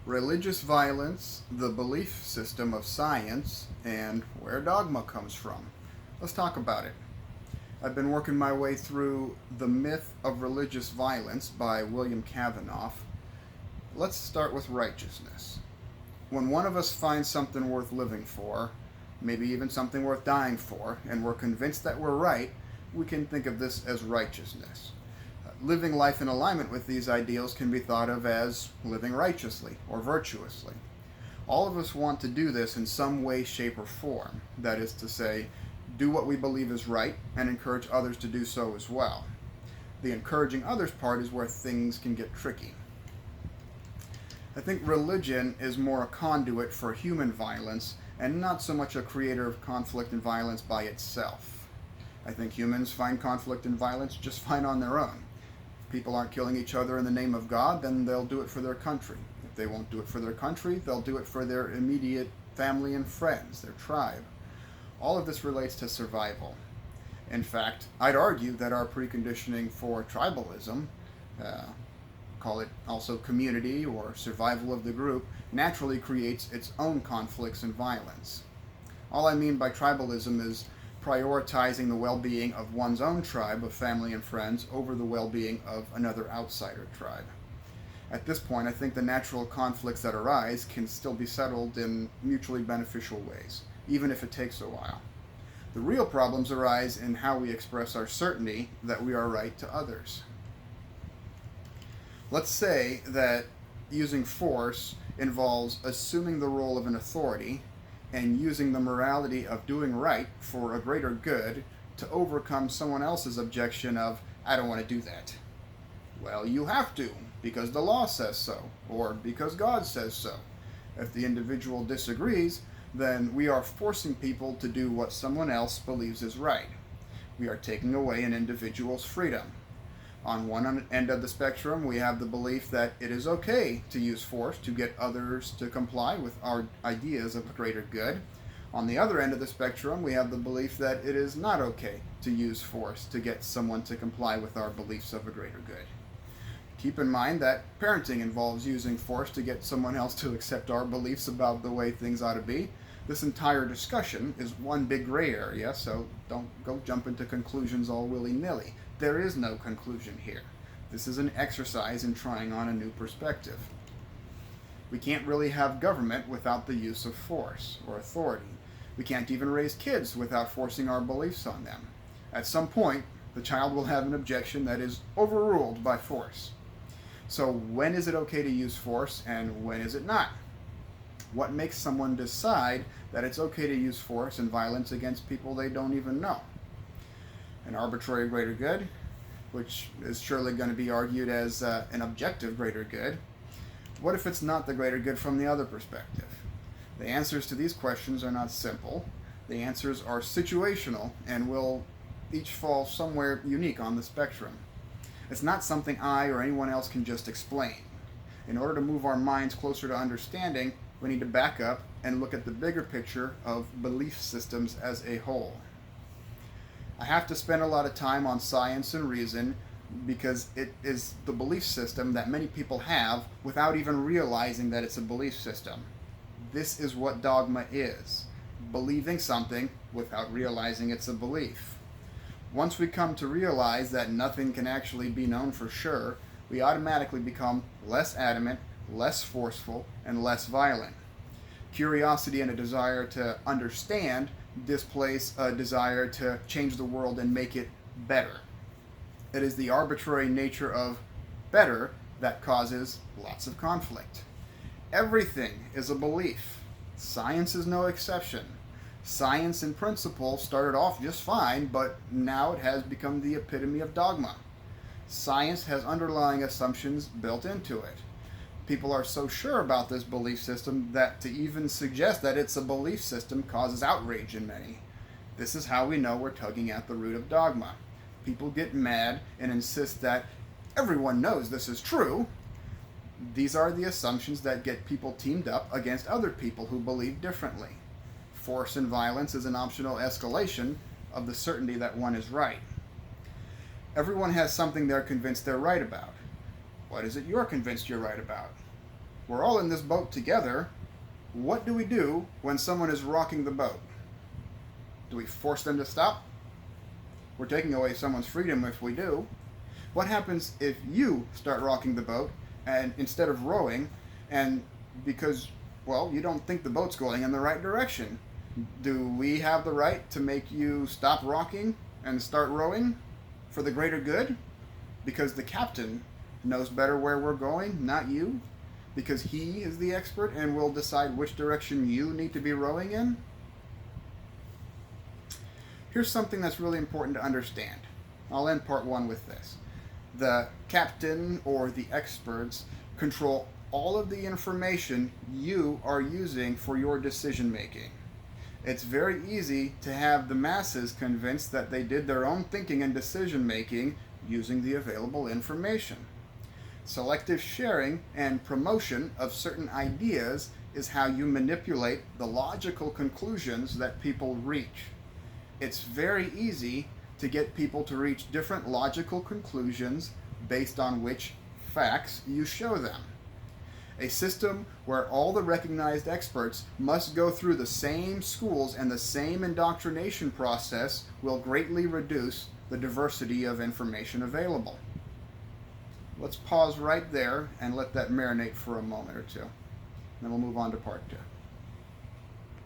Religious violence, the belief system of science, and where dogma comes from. Let's talk about it. I've been working my way through The Myth of Religious Violence by William Kavanaugh. Let's start with righteousness. When one of us finds something worth living for, maybe even something worth dying for, and we're convinced that we're right, we can think of this as righteousness. Living life in alignment with these ideals can be thought of as living righteously or virtuously. All of us want to do this in some way, shape, or form. That is to say, do what we believe is right and encourage others to do so as well. The encouraging others part is where things can get tricky. I think religion is more a conduit for human violence and not so much a creator of conflict and violence by itself. I think humans find conflict and violence just fine on their own. If people aren't killing each other in the name of God, then they'll do it for their country. If they won't do it for their country, they'll do it for their immediate family and friends, their tribe. All of this relates to survival. In fact, I'd argue that our preconditioning for tribalism, uh, call it also community or survival of the group, naturally creates its own conflicts and violence. All I mean by tribalism is prioritizing the well-being of one's own tribe of family and friends over the well-being of another outsider tribe. At this point, I think the natural conflicts that arise can still be settled in mutually beneficial ways, even if it takes a while. The real problems arise in how we express our certainty that we are right to others. Let's say that using force involves assuming the role of an authority and using the morality of doing right for a greater good to overcome someone else's objection of, I don't want to do that. Well, you have to, because the law says so, or because God says so. If the individual disagrees, then we are forcing people to do what someone else believes is right. We are taking away an individual's freedom. On one end of the spectrum, we have the belief that it is okay to use force to get others to comply with our ideas of a greater good. On the other end of the spectrum, we have the belief that it is not okay to use force to get someone to comply with our beliefs of a greater good. Keep in mind that parenting involves using force to get someone else to accept our beliefs about the way things ought to be. This entire discussion is one big gray area, so don't go jump into conclusions all willy-nilly. There is no conclusion here. This is an exercise in trying on a new perspective. We can't really have government without the use of force or authority. We can't even raise kids without forcing our beliefs on them. At some point, the child will have an objection that is overruled by force. So when is it okay to use force and when is it not? What makes someone decide that it's okay to use force and violence against people they don't even know? An arbitrary greater good, which is surely going to be argued as an objective greater good. What if it's not the greater good from the other perspective? The answers to these questions are not simple. The answers are situational and will each fall somewhere unique on the spectrum. It's not something I or anyone else can just explain. In order to move our minds closer to understanding, we need to back up and look at the bigger picture of belief systems as a whole. I have to spend a lot of time on science and reason because it is the belief system that many people have without even realizing that it's a belief system. This is what dogma is: believing something without realizing it's a belief. Once we come to realize that nothing can actually be known for sure, we automatically become less adamant, less forceful, and less violent. Curiosity and a desire to understand displace a desire to change the world and make it better. It is the arbitrary nature of better that causes lots of conflict. Everything is a belief. Science is no exception. Science in principle started off just fine, but now it has become the epitome of dogma. Science has underlying assumptions built into it. People are so sure about this belief system that to even suggest that it's a belief system causes outrage in many. This is how we know we're tugging at the root of dogma. People get mad and insist that everyone knows this is true. These are the assumptions that get people teamed up against other people who believe differently. Force and violence is an optional escalation of the certainty that one is right. Everyone has something they're convinced they're right about. What is it you're convinced you're right about? We're all in this boat together. What do we do when someone is rocking the boat? Do we force them to stop? We're taking away someone's freedom if we do. What happens if you start rocking the boat and instead of rowing, and because, well, you don't think the boat's going in the right direction? Do we have the right to make you stop rocking and start rowing for the greater good? Because the captain knows better where we're going, not you? Because he is the expert and will decide which direction you need to be rowing in? Here's something that's really important to understand. I'll end part one with this. The captain or the experts control all of the information you are using for your decision making. It's very easy to have the masses convinced that they did their own thinking and decision making using the available information. Selective sharing and promotion of certain ideas is how you manipulate the logical conclusions that people reach. It's very easy to get people to reach different logical conclusions based on which facts you show them. A system where all the recognized experts must go through the same schools and the same indoctrination process will greatly reduce the diversity of information available. Let's pause right there and let that marinate for a moment or two. Then we'll move on to part two.